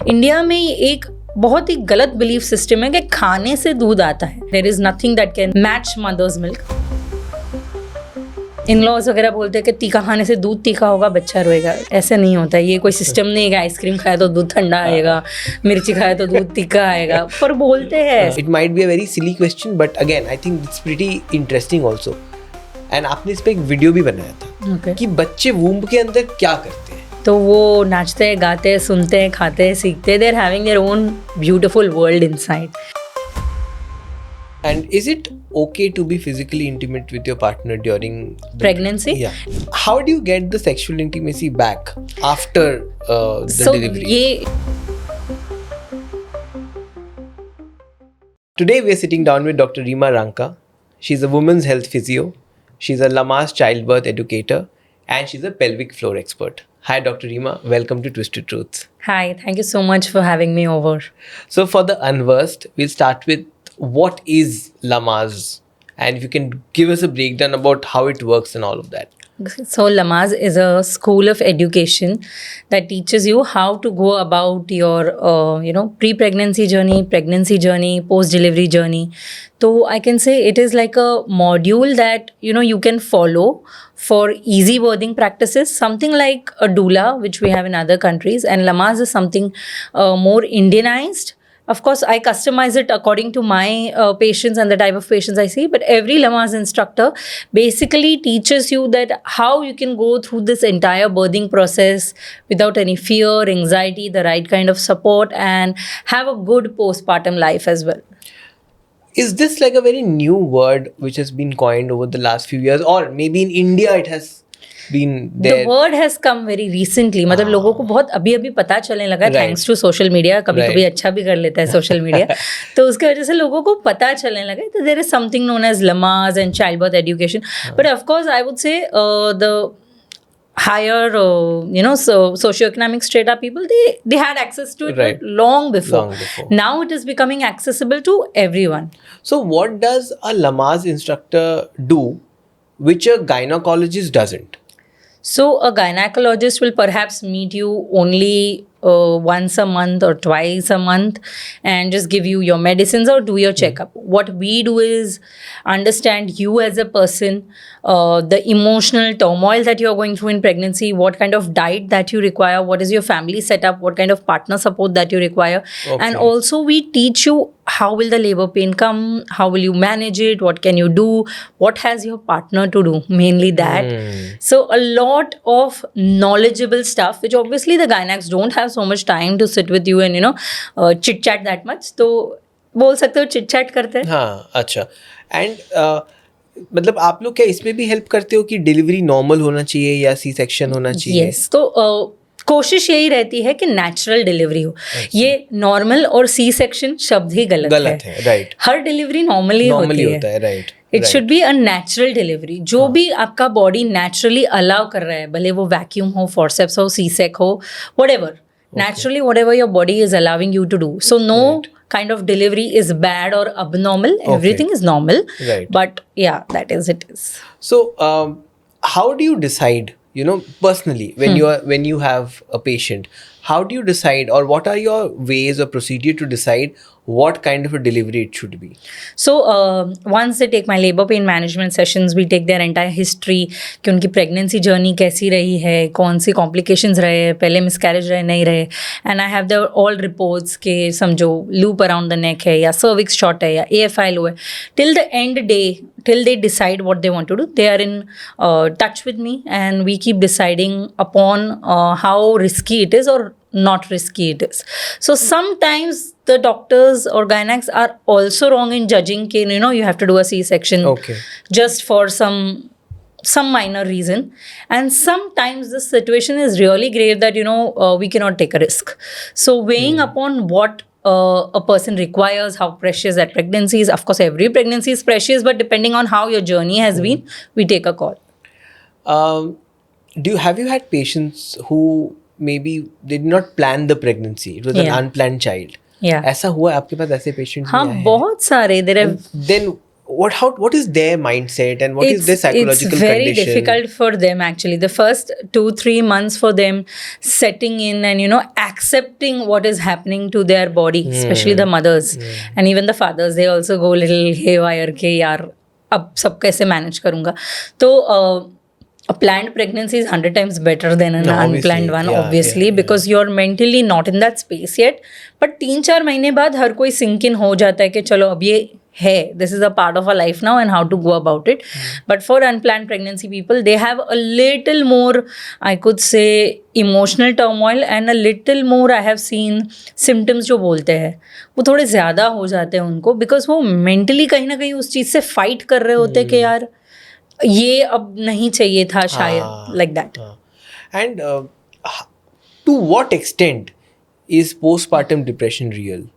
India में एक बहुत ही गलत बिलीफ सिस्टम है कि खाने से दूध आता है. There is nothing that can match mother's milk. In laws वगैरह बोलते हैं कि तीखा खाने से दूध तीखा होगा, बच्चा रोएगा. ऐसे नहीं होता. ये कोई सिस्टम नहीं है कि आइसक्रीम खाया तो दूध ठंडा आएगा, मिर्ची खाया तो दूध तीखा आएगा, पर बोलते हैं. It might be a very silly question, but again, I think it's pretty interesting also. And आपने इस पे एक वीडियो भी बनाया था Okay. कि बच्चे वूम्ब के अंदर क्या करते हैं. तो वो नाचते हैं, गाते हैं, सुनते हैं, खाते हैं, सीखते हैं. They are having their own beautiful world inside. And is it okay to be physically intimate with your partner during Pregnancy? Yeah. How do you get the sexual intimacy back after the So delivery? ये Today we are sitting down with Dr. Reema Ranka. She's a women's health physio. She's a Lamaze childbirth educator, and she's a pelvic floor expert. Hi, Dr. Reema. Welcome to Twisted Truths. Hi, thank you so much for having me over. So, for the unversed, we'll start with what is Lamaze, and if you can give us a breakdown about how it works and all of that. So Lamaze is a school of education that teaches you how to go about your pre-pregnancy journey, pregnancy journey, post-delivery journey. So I can say it is like a module that you can follow for easy birthing practices, something like a doula, which we have in other countries, and Lamaze is something more Indianized. Of course, I customize it according to my patients and the type of patients I see. But every Lamaze instructor basically teaches you that how you can go through this entire birthing process without any fear, anxiety, the right kind of support, and have a good postpartum life as well. Is this like a very new word which has been coined over the last few years, or maybe in India it has been there? The word has come very recently. मतलब लोगों को बहुत अभी पता चलने लगा, Right. Thanks to social media. कभी Right. कभी अच्छा भी कर लेता है सोशल मीडिया. तो उसकी वजह से लोगों को पता चलने लगा. तो there is something known as Lamaze and childbirth education. But of course, I would say the higher socioeconomic strata people, they had access to it Right. long before. Long before. Now it is becoming accessible to everyone. So, what does a Lamaze instructor do which a gynecologist doesn't? So a gynecologist will perhaps meet you only once a month or twice a month and just give you your medicines or do your checkup. What we do is understand you as a person, the emotional turmoil that you're going through in pregnancy, what kind of diet that you require, what is your family setup, what kind of partner support that you require. Okay. And also we teach you how will the labor pain come, how will you manage it, what can you do, what has your partner to do, mainly that. So a lot of knowledgeable stuff, which obviously the gynacs don't have so much time to sit with you and chit chat that much. तो बोल सकते हो chit chat करते हैं. हाँ, अच्छा. And मतलब आप लोग क्या इसमें भी हेल्प करते हो कि डिलीवरी नॉर्मल होना चाहिए या सी सेक्शन होना चाहिए? यस, तो कोशिश यही रहती है कि नेचुरल डिलीवरी हो. ये नॉर्मल और सी सेक्शन शब्द ही गलत है. राइट. हर डिलीवरी नॉर्मली होती होता है, right. It should be a natural delivery. जो भी आपका बॉडी नेचुरली अलाउ कर रहा है, भले वो वैक्यूम हो, फॉरसेप्स हो, सी सेक हो, whatever, naturally whatever your body is allowing you to do. So no kind of delivery is bad or abnormal. Everything is normal. Right. But yeah, that is it is. So how do you decide, personally, when you have a patient, how do you decide, or what are your ways or procedure to decide what kind of a delivery it should be? So once they take my labor pain management sessions, we take their entire history कि उनकी pregnancy journey कैसी रही है, कौन सी complications रहे, पहले miscarriage रहे नहीं रहे, and I have their all reports के समझो loop around the neck है या cervix short है या AFI low है. Till the end day, till they decide what they want to do, they are in touch with me and we keep deciding upon how risky it is or not risky it is. So sometimes the doctors or gynacs are also wrong in judging कि you have to do a C-section just for some minor reason, and sometimes the situation is really grave that we cannot take a risk. So weighing upon what a person requires, how precious that pregnancy is. Of course, every pregnancy is precious, but depending on how your journey has been, we take a call. Have you had patients who maybe they did not plan the pregnancy? It was an unplanned child. Yeah. ऐसा हुआ आपके पास ऐसे patients? हाँ, बहुत सारे. Then what is their mindset and what is their psychological it's very condition? difficult for them actually. The first 2-3 months for them setting in and accepting what is happening to their body, especially the mothers and even the fathers, they also go little haywire ke yaar ab sab kaise manage karunga. So a planned pregnancy is 100 times better than an unplanned one, obviously, because you're mentally not in that space yet. But 3-4 महीने बाद हर कोई sink in हो जाता है कि चलो अब ये है, this is a part of our life now and how to go about it. But for unplanned pregnancy people, they have a little more, I could say, emotional turmoil and a little more, I have seen symptoms जो बोलते हैं वो थोड़े ज़्यादा हो जाते हैं उनको, because वो mentally कहीं ना कहीं उस चीज़ से fight कर रहे होते हैं कि यार ये अब नहीं चाहिए था शायद, like that. And to what extent is postpartum depression real?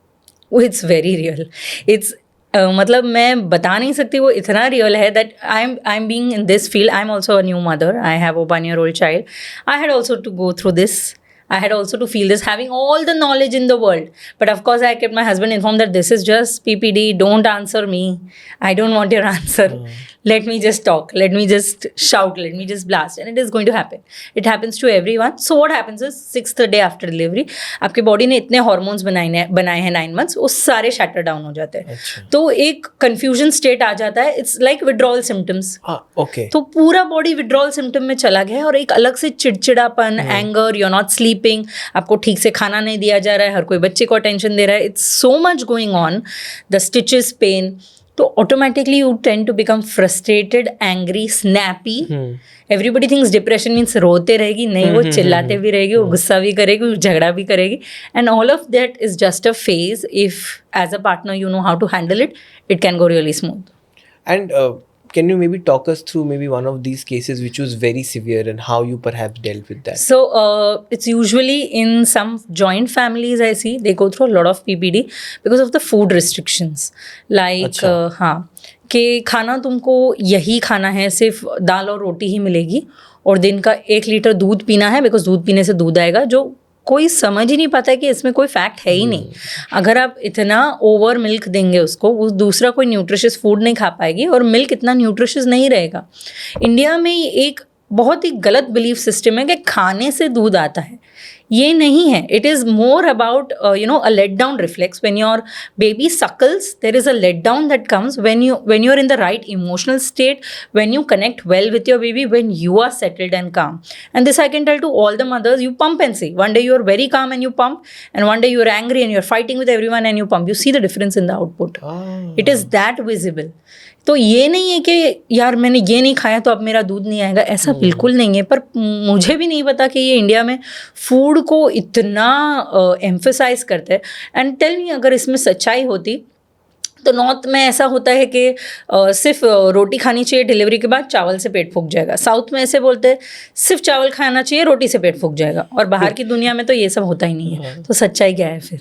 It's very real. It's मतलब मैं बता नहीं सकती वो इतना रियल है that I'm being in this field. I'm also a new mother. I have a 1-year-old child. I had also to go through this. I had also to feel this, having all the knowledge in the world. But of course, I kept my husband informed that this is just PPD. Don't answer me. I don't want your answer. Let me just talk. Let me just shout. Let me just blast. And it is going to happen. It happens to everyone. So what happens is 6th day after delivery, आपके body ने इतने hormones बनाए हैं 9 months, वो सारे shutter down हो जाते हैं. तो एक कंफ्यूजन स्टेट आ जाता है. It's like withdrawal symptoms. Okay. तो पूरा बॉडी विड्रॉल सिम्टम में चला गया है और एक अलग से चिड़चिड़ापन, anger, you are not sleeping, आपको ठीक से खाना नहीं दिया जा रहा है, हर कोई बच्चे को अटेंशन दे रहा है. It's so much going on. The stitches pain. तो automatically you tend to become frustrated, angry, snappy. Everybody thinks depression means रोते रहेगी. नहीं, वो चिल्लाते भी रहेगी, वो गुस्सा भी करेगी, झगड़ा भी करेगी. And all of that is just a phase. If as a partner you know how to handle it, it can go really smooth. And can you maybe talk us through maybe one of these cases which was very severe and how you perhaps dealt with that? So it's usually in some joint families I see they go through a lot of PPD because of the food restrictions. Like हाँ कि खाना तुमको यही खाना है, सिर्फ दाल और रोटी ही मिलेगी और दिन का 1 लीटर दूध पीना है, बिकॉज दूध पीने से दूध आएगा, जो कोई समझ ही नहीं पाता है कि इसमें कोई फैक्ट है ही नहीं. अगर आप इतना ओवर मिल्क देंगे उसको, वो दूसरा कोई न्यूट्रिशियस फूड नहीं खा पाएगी और मिल्क इतना न्यूट्रिशियस नहीं रहेगा. इंडिया में एक बहुत ही गलत बिलीफ सिस्टम है कि खाने से दूध आता है. ये नहीं है. It is more about a let down reflex. When your baby suckles, there is a let down that comes when you're in the right emotional state, when you connect well with your baby, when you are settled and calm. And this I can tell to all the mothers. You pump and see. One day you are very calm and you pump, and one day you are angry and you are fighting with everyone and you pump. You see the difference in the output. It is that visible. तो ये नहीं है कि यार मैंने ये नहीं खाया तो अब मेरा दूध नहीं आएगा, ऐसा बिल्कुल नहीं है. पर मुझे भी नहीं पता कि ये इंडिया में फूड को इतना एम्फसाइज करते हैं. एंड टेल मी, अगर इसमें सच्चाई होती तो नॉर्थ में ऐसा होता है कि सिर्फ रोटी खानी चाहिए, डिलीवरी के बाद चावल से पेट फूक जाएगा. साउथ में ऐसे बोलते हैं सिर्फ चावल खाना चाहिए, रोटी से पेट फूक जाएगा. और बाहर की दुनिया में तो ये सब होता ही नहीं है. तो सच्चाई क्या है फिर?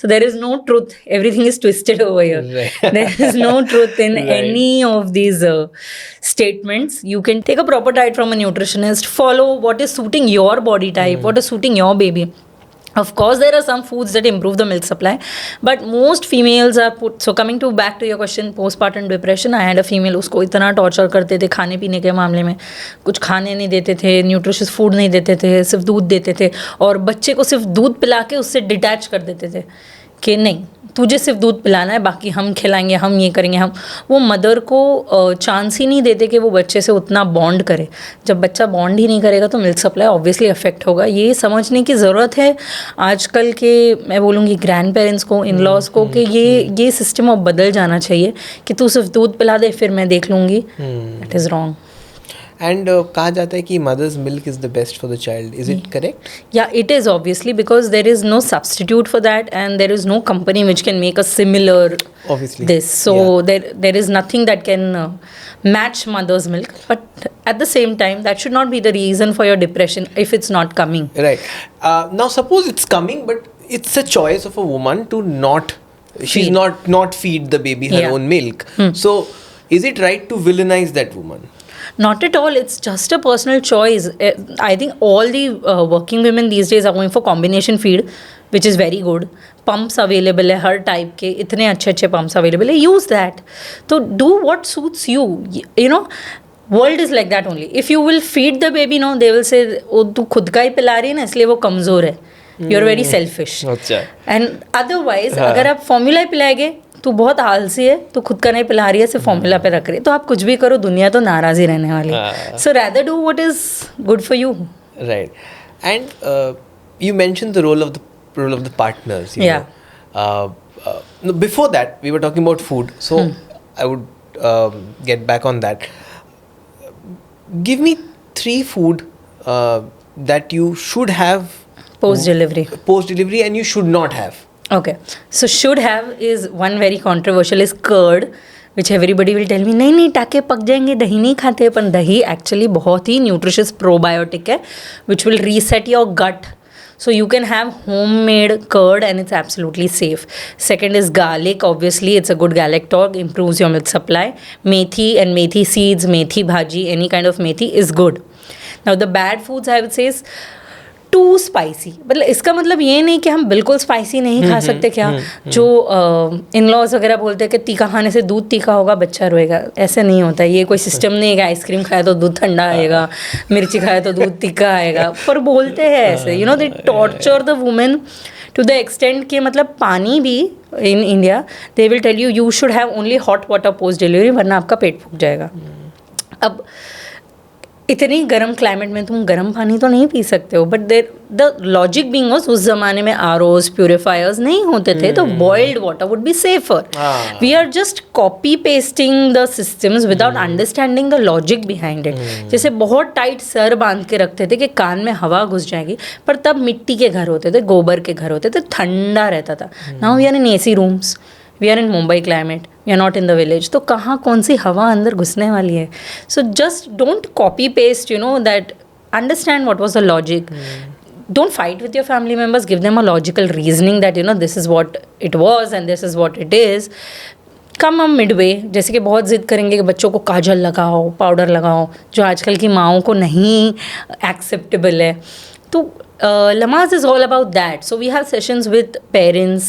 So there is no truth. Everything is twisted over here. There is no truth in any of these statements. You can take a proper diet from a nutritionist, follow what is suiting your body type, what is suiting your baby. Of course, there are some foods that improve the milk supply, but most females are put. So coming back to your question, postpartum depression. I had a female, उसको इतना torture करते थे खाने पीने के मामले में. कुछ खाने नहीं देते थे, न्यूट्रिशियस फूड नहीं देते थे, सिर्फ दूध देते थे और बच्चे को सिर्फ दूध पिला के उससे डिटैच कर देते थे कि नहीं, तुझे सिर्फ दूध पिलाना है, बाकी हम खिलाएंगे, हम ये करेंगे. हम वो मदर को चांस ही नहीं देते कि वो बच्चे से उतना बॉन्ड करे. जब बच्चा बॉन्ड ही नहीं करेगा तो मिल्क सप्लाई ऑब्वियसली अफेक्ट होगा. ये समझने की ज़रूरत है आजकल के, मैं बोलूँगी ग्रैंड पेरेंट्स को, इन लॉज को, कि ये सिस्टम अब बदल जाना चाहिए कि तू सिर्फ दूध पिला दे फिर मैं देख लूँगी. It is wrong. And कहा जाता है कि mother's milk is the best for the child. Is it correct? Yeah, it is obviously, because there is no substitute for that and there is no company which can make a similar this. So there is nothing that can match mother's milk. But at the same time, that should not be the reason for your depression if it's not coming. Right. Now suppose it's coming, but it's a choice of a woman to she's not feed the baby her own milk. So is it right to villainize that woman? Not at all. It's just a personal choice. I think all the working women these days are going for combination feed. Which is very good. Pumps available है हर type के, इतने अच्छे अच्छे pumps available है, use that. तो do what suits you. You know, world is like that only. If you will feed the baby, no, they will say वो तू खुद का ही पिला रही है ना इसलिए वो कमज़ोर है. You are very selfish. And otherwise अगर आप फॉर्मूला ही पिलाएंगे, तू बहुत आलसी है, तू खुद का नहीं पिला रही है, सिर्फ फॉर्मूला पे रख रही है, तो आप कुछ भी करो दुनिया तो नाराज़ ही रहने वाली है. So rather do what is good for you. Right. And you mentioned the role of the partners. You Yeah. know. No, before that, we were talking about food. So I would get back on that. Give me 3 food that you should have Post delivery and you should not have. Okay, so should have is one very controversial is curd, which everybody will tell me नहीं टाके पक जाएंगे, दही नहीं खाते. पर दही actually बहुत ही न्यूट्रिशियस प्रोबायोटिक है which will reset your gut. So you can have homemade curd and it's absolutely safe. Second is garlic. Obviously, it's a good galactose, improves your milk supply. Methi and methi seeds, methi bhaji, any kind of methi is good. Now the bad foods I would say is too spicy. मतलब इसका मतलब ये नहीं कि हम बिल्कुल spicy नहीं खा सकते. क्या जो इन लॉज वगैरह बोलते हैं कि तीखा खाने से दूध तीखा होगा, बच्चा रोएगा, ऐसे नहीं होता. ये कोई सिस्टम नहीं है कि आइसक्रीम खाया तो दूध ठंडा आएगा, मिर्ची खाया तो दूध तीखा आएगा. पर बोलते हैं ऐसे. You know, they torture the women to the extent कि मतलब पानी भी in India they will tell you you should have only hot water post delivery, वरना आपका पेट फूक जाएगा. अब इतनी गर्म क्लाइमेट में तुम गर्म पानी तो नहीं पी सकते हो. But there the logic being was उस ज़माने में आरओज प्यूरिफायर्स नहीं होते थे, तो boiled water would be safer. We are just copy pasting the systems without understanding the logic behind it. जैसे बहुत टाइट सर बांध के रखते थे कि कान में हवा घुस जाएगी, पर तब मिट्टी के घर होते थे, गोबर के घर होते थे, ठंडा रहता था. Now we are in AC rooms, we are in Mumbai climate, we are not in the village. तो कहाँ कौन सी हवा अंदर घुसने वाली है. So just don't copy paste, you know, that understand what was the logic. Don't fight with your family members, give them a logical reasoning that, you know, this is what it was and this is what it is. कम हम Midway, जैसे कि बहुत ज़िद करेंगे कि बच्चों को काजल लगाओ, पाउडर लगाओ, जो आजकल की माओं को नहीं एक्सेप्टेबल है. तो Lamaze is all about that. So we have sessions with parents,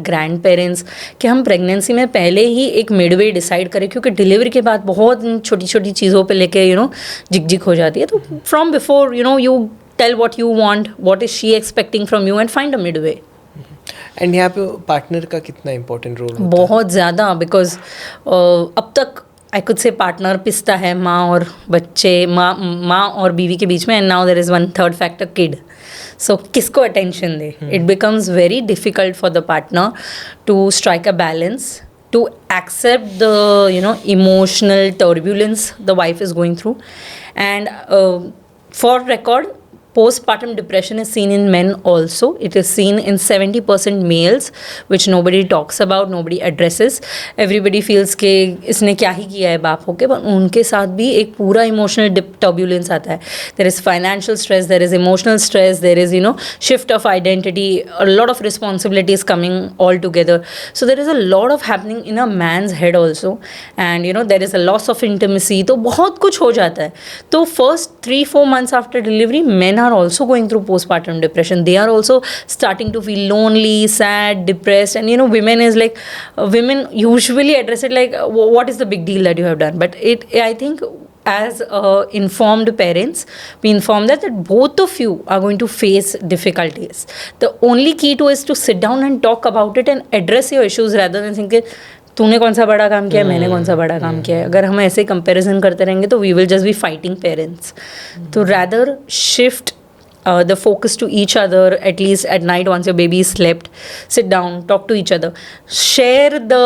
grandparents कि हम प्रेगनेंसी में पहले ही एक मिडवे डिसाइड करें, क्योंकि डिलीवरी के बाद बहुत छोटी छोटी चीज़ों पे लेके यू नो झिक हो जाती है. तो from before, you know, you tell what you want, what is she expecting from you, and find a midway. And यहाँ पे पार्टनर का कितना इंपॉर्टेंट रोल होता है? बहुत ज़्यादा, बिकॉज अब तक आई कुड से पार्टनर पिसता है माँ और बच्चे, माँ और बीवी के बीच में, and now there is one third factor, kid. So किसको अटेंशन दे? It becomes very difficult for the partner to strike a balance, to accept the, you know, emotional turbulence the wife is going through. And for record, postpartum depression is seen in men also. It is seen in 70% males, which nobody talks about, nobody addresses. Everybody feels कि इसने क्या ही किया है बाप होके, पर उनके साथ भी एक पूरा emotional turbulence आता है. There is financial stress, there is emotional stress, there is, you know, shift of identity, a lot of responsibilities coming all together. So there is a lot of happening in a man's head also, and you know there is a loss of intimacy. तो बहुत कुछ हो जाता है. तो first 3-4 months after delivery, men are also going through postpartum depression. They are also starting to feel lonely, sad, depressed, and you know, women is like, women usually address it like, what is the big deal that you have done? But I think as informed parents, we inform that both of you are going to face difficulties. The only key to is to sit down and talk about it and address your issues rather than thinking तूने कौन सा बड़ा काम किया है, मैंने कौन सा बड़ा काम किया है. अगर हम ऐसे कंपैरिजन करते रहेंगे तो we will just be fighting parents. तो rather shift the focus to each other, at least at night once your baby is slept, sit down, talk to each other, share the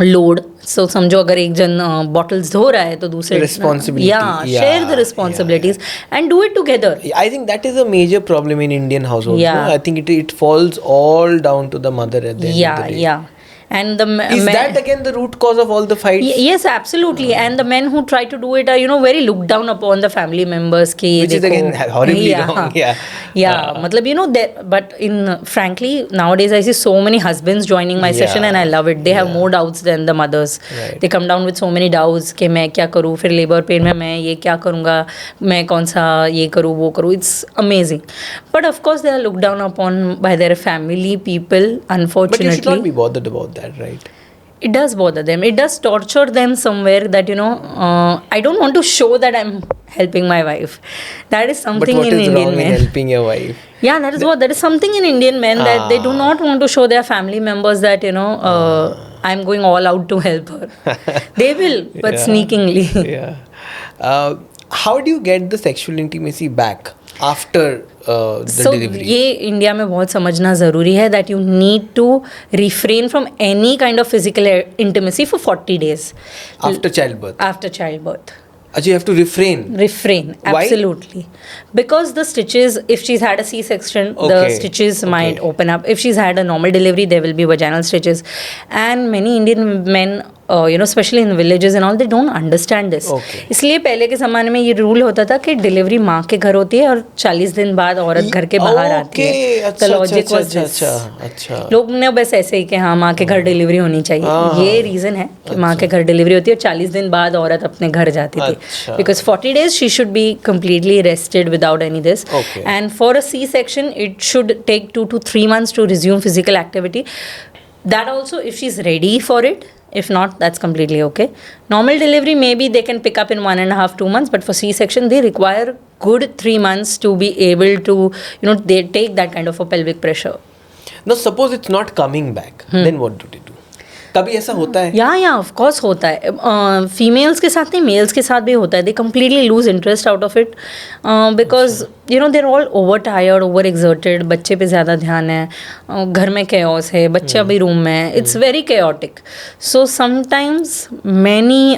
load. So समझो अगर एक जन bottles धो रहा है तो दूसरे responsibility, share the responsibilities and do it together. I think that is a major problem in Indian households. Yeah. No? I think it falls all down to the mother at the end of the day. Yeah. And the Is that again the root cause of all the fights? Yes, absolutely. And the men who try to do it are, very looked down upon the family members. Ki, Which is again horribly wrong. Yeah. Matlab, but frankly, nowadays I see so many husbands joining my session and I love it. They have more doubts than the mothers. Right. They come down with so many doubts कि मैं क्या करूँ, फिर labor pain में मैं ये क्या करूँगा, मैं कौन सा ये करूँ, वो करूँ. It's amazing. But of course they are looked down upon by their family people, unfortunately. But you should not be bothered about that, right? It does bother them. It does torture them somewhere that, I don't want to show that I'm helping my wife. That is something But what in is Indian wrong men. in helping your wife? Yeah, that is something in Indian men that they do not want to show their family members that, I'm going all out to help her. They will, but sneakingly. Yeah. How do you get the sexual intimacy back after the delivery? ये India में बहुत समझना ज़रूरी है that you need to refrain from any kind of physical intimacy for 40 days. After childbirth? After childbirth. Achha, you have to refrain? Refrain, Why? absolutely. Because the stitches, if she's had a C-section, the stitches might open up. If she's had a normal delivery, there will be vaginal stitches. And many Indian men, especially in villages and all, they don't understand this. इसलिए पहले के ज़माने में ये rule होता था कि delivery माँ के घर होती है और 40 दिन बाद औरत घर के बाहर आती है. The logic was this. लोग ने बस ऐसे ही कि हाँ माँ के घर डिलीवरी होनी चाहिए. ये रीज़न है कि माँ के घर डिलीवरी होती है और 40 दिन बाद औरत अपने घर जाती थी. Because 40 days she should be completely rested without any this. And for a C-section, it should take 2 to 3 months to resume physical activity. That also, if she's ready for it. If not, that's completely okay. Normal delivery, maybe they can pick up in 1.5, 2 months, but for C-section, they require good 3 months to be able to, they take that kind of a pelvic pressure. Now, suppose it's not coming back, then what do they do? कभी ऐसा होता है? या of course होता है. Females के साथ नहीं, मेल्स के साथ भी होता है. They completely loose interest out of it because there all over tired, over exerted. बच्चे पे ज़्यादा ध्यान है, घर में केओस है, बच्चा भी रूम में है. It's very chaotic. So sometimes many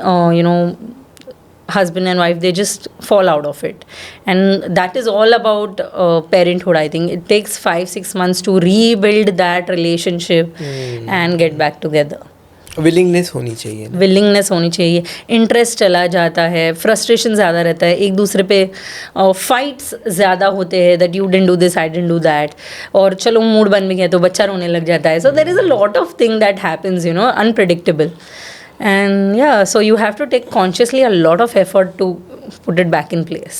husband and wife, they just fall out of it, and that is all about parenthood. I think it takes 5-6 months to rebuild that relationship and get back together. Willingness होनी चाहिए. Willingness होनी चाहिए. Interest चला जाता है, frustration ज़्यादा रहता है, एक दूसरे पे फाइट्स ज़्यादा होते हैं that you didn't do this, I didn't do that, और चलो मूड बन भी गया तो बच्चा रोने लग जाता है. So there is a lot of thing that happens, unpredictable. And yeah, so you have to take consciously a lot of effort to put it back in place.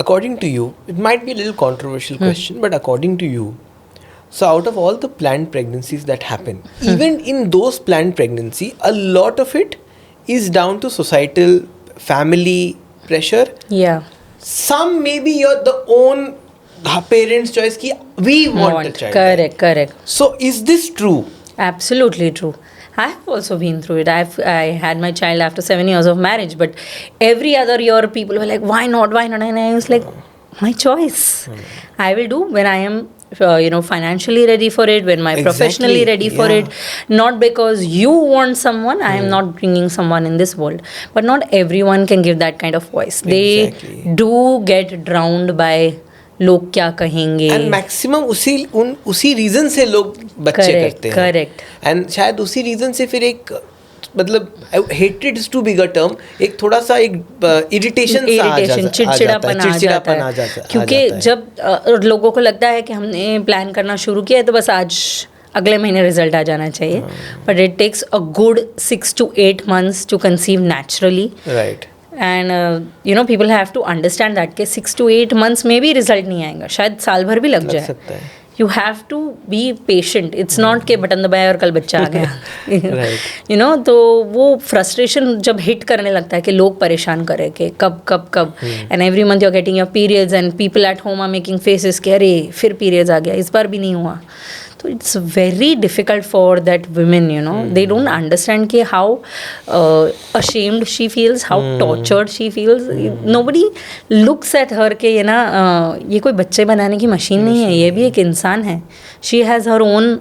According to you, it might be a little controversial question, but according to you, so out of all the planned pregnancies that happen, even in those planned pregnancy, a lot of it is down to societal, family pressure. Yeah. Some maybe the own parents' choice ki we want a child. Correct. So is this true? Absolutely true. I have also been through it. I had my child after 7 years of marriage, but every other year people were like, why not? And I was like, my choice. I will do when I am financially ready for it, when I'm professionally ready for it. Not because you want someone, I am not bringing someone in this world. But not everyone can give that kind of voice. They do get drowned by लोग क्या कहेंगे. And maximum उसी reason से लोग बच्चे करते हैं. Correct. And शायद उसी रीजन से फिर एक मतलब hatred is too big a term, एक थोड़ा सा एक इरिटेशन चिड़चिड़ापन आ जाता है. क्योंकि जब लोगों को लगता है कि हमने प्लान करना शुरू किया है तो बस आज अगले महीने रिजल्ट आ जाना चाहिए. But it takes a good 6 to 8 months to conceive naturally. Right. And people have to understand that कि 6 to 8 months में भी रिजल्ट नहीं आएगा, शायद साल भर भी लग जाए. You have to be patient. It's not कि बटन दबाया और कल बच्चा आ गया. तो वो फ्रस्ट्रेशन जब हिट करने लगता है कि लोग परेशान करें कि कब and every month you're getting your periods and people at home are making faces कि अरे फिर periods आ गया, इस बार भी नहीं हुआ. So it's very difficult for that women, They don't understand कि how ashamed she feels, how tortured she feels. Nobody looks at her कि ये कोई बच्चे बनाने की मशीन नहीं है, ये भी एक इंसान है. She has her own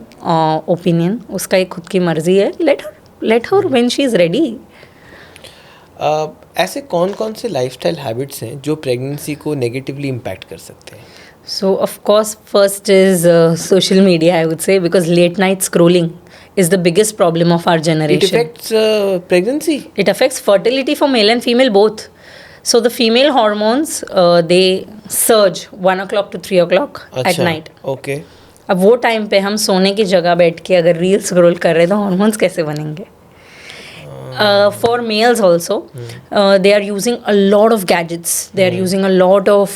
opinion. उसका एक खुद की मर्जी है. Let her when she is ready. ऐसे कौन से लाइफस्टाइल हैबिट्स हैं जो प्रेगनेंसी को नेगेटिवली इम्पैक्ट कर सकते हैं? So of course first is social media, I would say, because late night scrolling is the biggest problem of our It generation. affects pregnancy. It affects fertility for male and female both. So the female hormones, they surge 1 o'clock to 3 o'clock at अच्छा, night. Okay. अब वो time पे हम सोने की जगह बैठ के अगर रील स्क्रॉल कर रहे हैं तो हॉर्मोन्स कैसे बनेंगे? For males also, they are using a lot of gadgets. They are using a lot of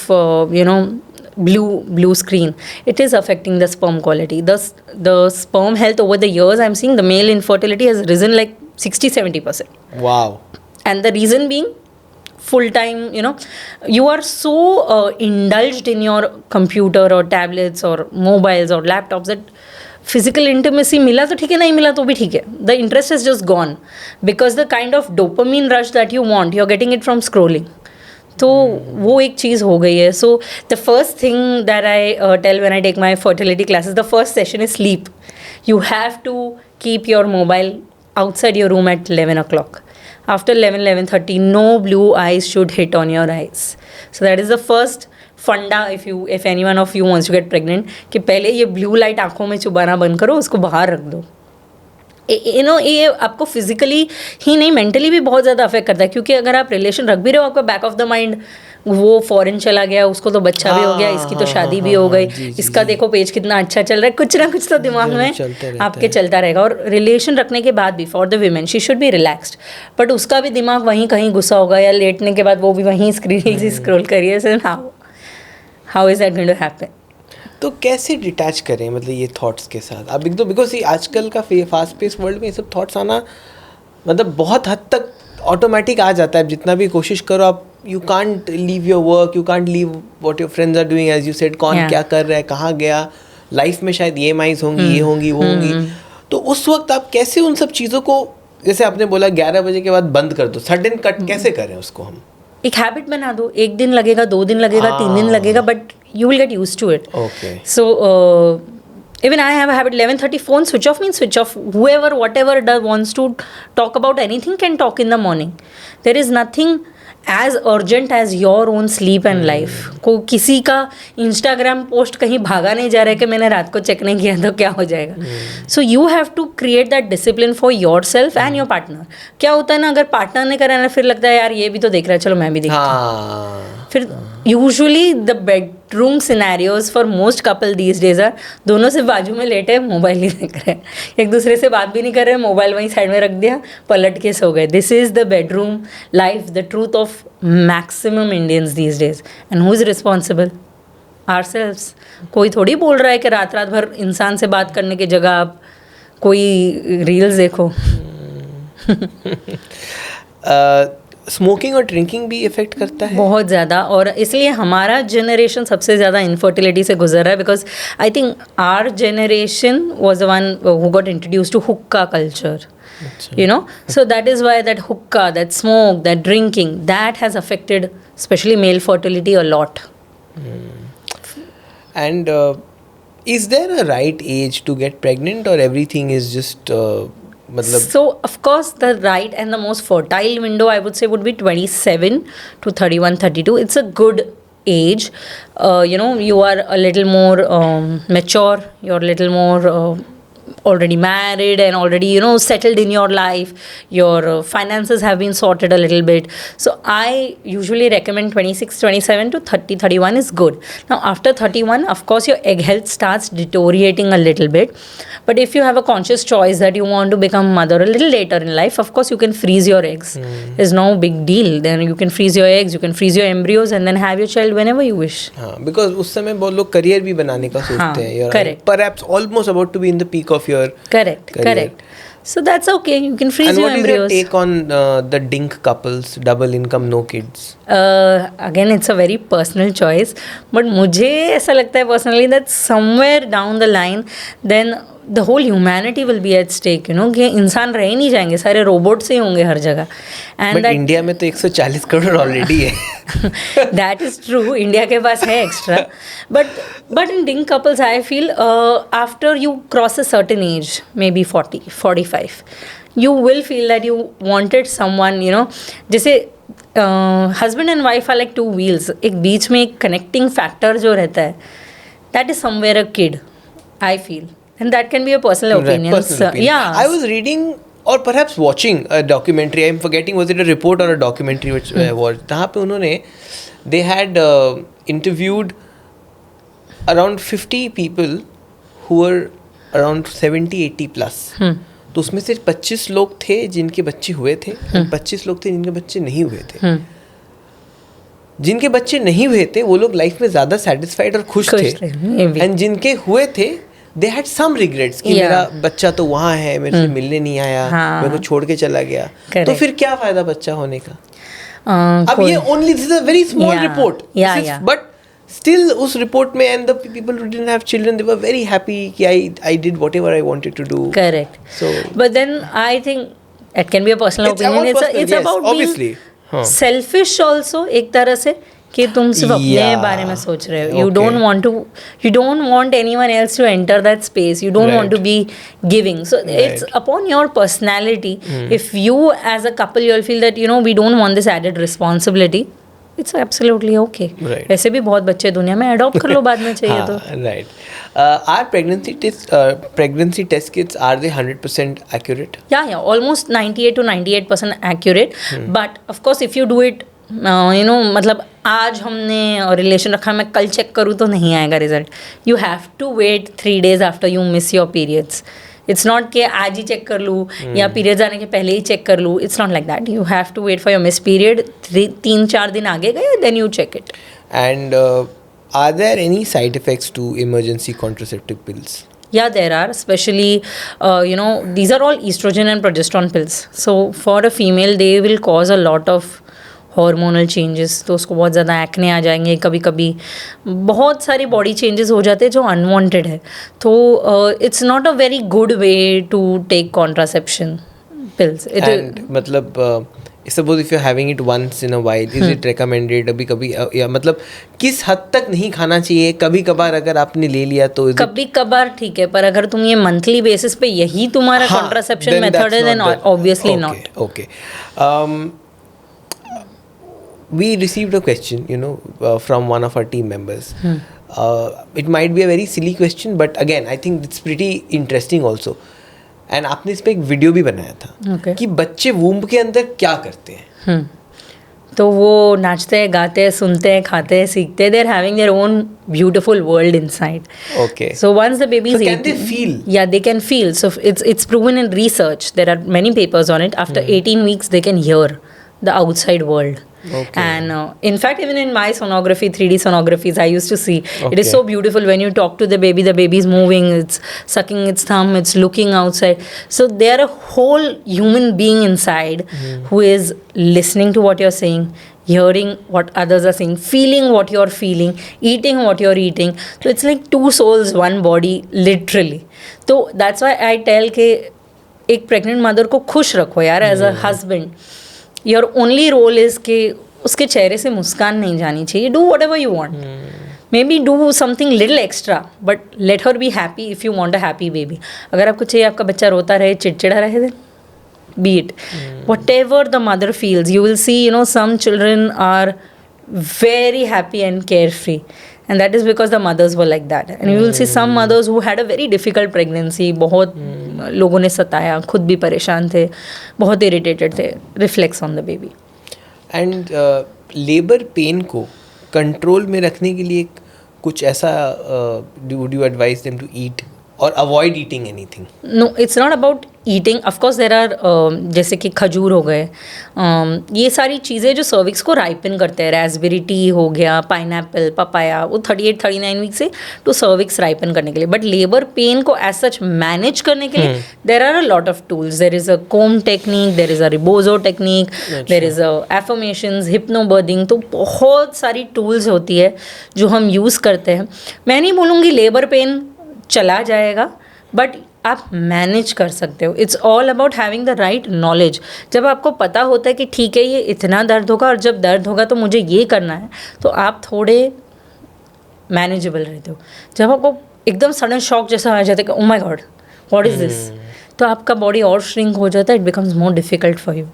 blue screen. It is affecting the sperm quality. The sperm health over the years, I'm seeing the male infertility has risen like 60-70%. Wow. And the reason being, full time, you are so indulged in your computer or tablets or mobiles or laptops that physical intimacy मिला तो ठीक है, नहीं मिला तो भी ठीक है. The interest has just gone because the kind of dopamine rush that you want, you're getting it from scrolling. तो वो एक चीज़ हो गई है. So the first thing that I tell when I take my fertility classes, the first session is sleep. You have to keep your mobile outside your room at 11 o'clock. After 11:30, no blue eyes should hit on your eyes. So that is the first फंडा if anyone of you wants to get pregnant, कि पहले ये blue light आंखों में चुबाना बंद करो, उसको बाहर रख दो. ये आपको फिजिकली ही नहीं मेंटली भी बहुत ज़्यादा अफेक्ट करता है, क्योंकि अगर आप रिलेशन रख भी रहे हो, आपका बैक ऑफ द माइंड वो फॉरेन चला गया, उसको तो बच्चा भी हो गया, इसकी तो शादी भी हो गई, इसका देखो पेज कितना अच्छा चल रहा है, कुछ ना कुछ तो दिमाग में आपके चलता रहेगा. और रिलेशन रखने के बाद भी for the women she should be relaxed, but उसका भी दिमाग वहीं कहीं घुसा होगा, या लेटने के बाद वो भी वहीं स्क्रीन स्क्रॉल करिए. So how is that going to happen? तो कैसे डिटैच करें मतलब ये थॉट्स के साथ? अब एकदम बिकॉज ये आजकल का फास्ट पेस वर्ल्ड में ये सब थॉट्स आना मतलब बहुत हद तक ऑटोमेटिक आ जाता है. जितना भी कोशिश करो आप, you can't leave your work, you can't leave what your friends are doing, as you said कौन क्या कर रहा है, कहाँ गया, लाइफ में शायद EMIs होंगी, ये होंगी वो होंगी. तो उस वक्त आप कैसे उन सब चीज़ों को, जैसे आपने बोला 11 बजे के बाद बंद कर दो, सडन कट कैसे करें उसको हम? एक हैबिट बना दो. 1 दिन लगेगा, 2 दिन लगेगा, 3 दिन लगेगा, but you will get used to it. Okay. So even I have a habit, 11:30 phone switch off means switch off. Whoever whatever wants to talk about anything can talk in the morning. There is nothing as urgent as your own sleep and life. को किसी का Instagram post कहीं भागा नहीं जा रहा है कि मैंने रात को चेक नहीं किया तो क्या हो जाएगा. So you have to create that discipline for yourself and your partner. क्या होता है ना, अगर पार्टनर ने करा ना, फिर लगता है यार ये भी तो देख रहा है, चलो मैं भी देखता हूँ. फिर usually the bedroom scenarios for most couple these days are, दोनों से बाजू में लेटे मोबाइल ही देख रहे हैं, एक दूसरे से बात भी नहीं कर रहे, मोबाइल वहीं साइड में रख दिया, पलट के सो गए. This is the bedroom life, the truth of maximum Indians these days. And who is responsible? Ourselves. कोई थोड़ी बोल रहा है कि रात रात भर इंसान से बात करने की जगह आप कोई रील्स देखो. स्मोकिंग और ड्रिंकिंग भी इफेक्ट करता है बहुत ज़्यादा, और इसलिए हमारा जनरेशन सबसे ज़्यादा इनफर्टिलिटी से गुजर रहा है. Because I think our generation was the one who got introduce to hookah culture. So that is why that hookah, that smoke, that drinking, that has affected especially male fertility a lot. And is there a right age to get pregnant, or everything is just So of course the right and the most fertile window I would say would be 27 to 31, 32. It's a good age. You are a little more mature, you're a little more already married and already settled in your life, your finances have been sorted a little bit. So I usually recommend 26, 27 to 30, 31 is good. Now after 31, of course your egg health starts deteriorating a little bit, but if you have a conscious choice that you want to become mother a little later in life, of course you can freeze your eggs. It's no big deal. Then you can freeze your eggs, you can freeze your embryos and then have your child whenever you wish. Because उस समय बहुत लोग career भी बनाने का सोचते हैं. You're correct. Perhaps almost about to be in the peak of your correct career. So that's okay, you can freeze and your what embryos. is your take on the dink couples, double income, no kids? Again it's a very personal choice, but मुझे ऐसा लगता है personally that somewhere down the line then the whole humanity will be at stake, कि इंसान रह ही नहीं जाएंगे, सारे रोबोट से ही होंगे हर जगह. But इंडिया में तो 140 करोड़ ऑलरेडी है. That is true, इंडिया के पास है extra. But in dink couples I feel after you cross a certain age, maybe 40, 45, you will feel that you wanted someone, जैसे husband and wife are like two wheels, एक बीच में एक connecting factor जो रहता है, that is somewhere a kid, I feel. And that can be a personal opinion. Personal opinion. Yeah. I was reading or perhaps watching a documentary. I'm forgetting, was it a report or a documentary which I watched? जहाँ पे उन्होंने they had interviewed around 50 people who were around 70-80 plus. तो उसमें से 25 लोग थे जिनके बच्चे हुए थे, 25 लोग थे जिनके बच्चे नहीं हुए थे. जिनके बच्चे नहीं हुए थे वो लोग लाइफ में ज़्यादा सेटिस्फाइड और खुश थे. एंड जिनके हुए थे दे हैड सम रिग्रेट्स कि मेरा बच्चा तो वहाँ है, मेरे से मिलने नहीं आया, मेरे को छोड़ के चला गया. तो फिर क्या फायदा बच्चा होने का? अब ये only this is a very small report, but still उस रिपोर्ट में and the people who didn't have children they were very happy कि I did whatever I wanted to do. Correct. So but then I think it can be a personal opinion. It's about obviously selfish also एक तरह से कि तुम सिर्फ अपने बारे में सोच रहे हो. You don't want anyone else to enter that space. You don't want to be giving. So it's upon your personality. If you as a couple you will feel that we don't want this added responsibility, it's absolutely okay. वैसे भी बहुत बच्चे दुनिया में, adopt कर लो बाद में चाहिए तो. Right. Are pregnancy test kits, are they 100% accurate? Yeah, almost 98 to 98% accurate. But of course if you do it मतलब आज हमने रिलेशन रखा, मैं कल चेक करूँ तो नहीं आएगा result. You have to wait 3 days after you miss your periods. It's not कि आज ही चेक कर लूँ या पीरियड्स आने के पहले ही चेक कर लूँ. It's not like that. You have to wait for your miss period. 3-4 दिन आगे गए, then you check it. And are there any side effects to emergency contraceptive pills? Yeah, there are, especially these are all estrogen and progesterone pills. So for a female they will cause a lot of hormonal changes. तो उसको बहुत ज़्यादा acne आ जाएंगे, कभी कभी बहुत सारे body changes हो जाते हैं जो अनवांटेड है. तो it's not a very good way to take contraception pills. मतलब suppose if you're having it once in a while, is it recommended? अभी कभी या मतलब किस हद तक नहीं खाना चाहिए? कभी कभार अगर आपने ले लिया तो कभी कभार ठीक है, पर अगर तुम ये मंथली बेसिस पे यही तुम्हारा कॉन्ट्रासेप्शन मेथड है, then obviously not. Okay. We received a question, from one of our team members. It might be a very silly question, but again, I think it's pretty interesting also. And आपने इस पर एक video भी बनाया था कि बच्चे womb के अंदर क्या करते हैं. तो वो नाचते हैं, गाते हैं, सुनते हैं, खाते हैं, सीखते हैं. They are having their own beautiful world inside. Okay. So once the baby is can they feel? या they can feel. So it's proven in research. There are many papers on it. After 18 weeks they can hear the outside world. Okay. And in fact even in my sonography, 3D sonographies I used to see, it is so beautiful when you talk to the baby is moving, it's sucking its thumb, it's looking outside. So they are a whole human being inside who is listening to what you're saying, hearing what others are saying, feeling what you're feeling, eating what you're eating. So it's like 2 souls, 1 body, literally. So that's why I tell के एक pregnant mother को खुश रखो यार as a husband. Your only role is कि उसके चेहरे से मुस्कान नहीं जानी चाहिए. Do whatever you want. Maybe do something little extra, but let her be happy if you want a happy baby. अगर आपको चाहिए आपका बच्चा रोता रहे, चिड़चिड़ा रहे, then be it. Whatever the mother feels, you will see, some children are very happy and carefree. And that is because the mothers were like that. And you will see some mothers who had a very difficult pregnancy. बहुत लोगों ने सताया, खुद भी परेशान थे, बहुत irritated थे. Reflects on the baby. And labor pain को control में रखने के लिए कुछ ऐसा would you advise them to eat or avoid eating anything? No, it's not about eating. Of course there are जैसे कि खजूर हो गए, ये सारी चीज़ें जो सर्विक्स को राइपन करते हैं. रास्पबेरी टी हो गया, पाइनएप्पल, पपाया, वो 38-39 वीक से तो सर्विक्स राइपन करने के लिए. बट लेबर पेन को एज सच मैनेज करने के लिए there are a lot of tools. There is a calm technique, there is a rebozo technique, there is a affirmations, hypnobirthing. तो बहुत सारी टूल्स होती है जो हम यूज़ करते हैं. मैं नहीं बोलूँगी लेबर पेन चला जाएगा, बट आप मैनेज कर सकते हो. It's all about having the right knowledge. जब आपको पता होता है कि ठीक है ये इतना दर्द होगा और जब दर्द होगा तो मुझे ये करना है, तो आप थोड़े मैनेजेबल रहते हो. जब आपको एकदम सडन शॉक जैसा आ जाता है कि oh my god what is this, तो आपका बॉडी और श्रिंक हो जाता है. It becomes more difficult for you.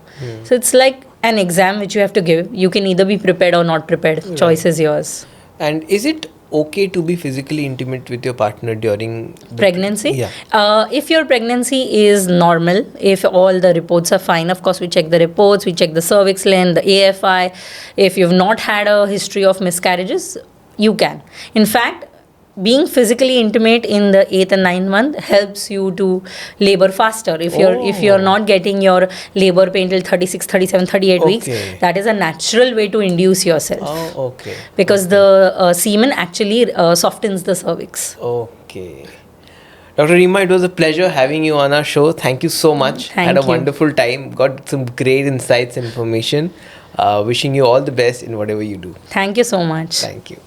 So it's like an exam which you have to give. You can either be prepared or not prepared. Choice is yours. And is it okay to be physically intimate with your partner during the Pregnancy? Yeah. If your pregnancy is normal, if all the reports are fine, of course, we check the reports, we check the cervix length, the AFI. If you've not had a history of miscarriages, you can. In fact, being physically intimate in the 8th and 9th month helps you to labor faster. If you're not getting your labor pain till 36, 37, 38 weeks, Okay. that is a natural way to induce yourself. Oh, okay. Because the semen actually softens the cervix. Okay. Dr. Reema, it was a pleasure having you on our show. Thank you so much. Thank Had a you. wonderful time. Got some great insights and information. Wishing you all the best in whatever you do. Thank you so much. Thank you.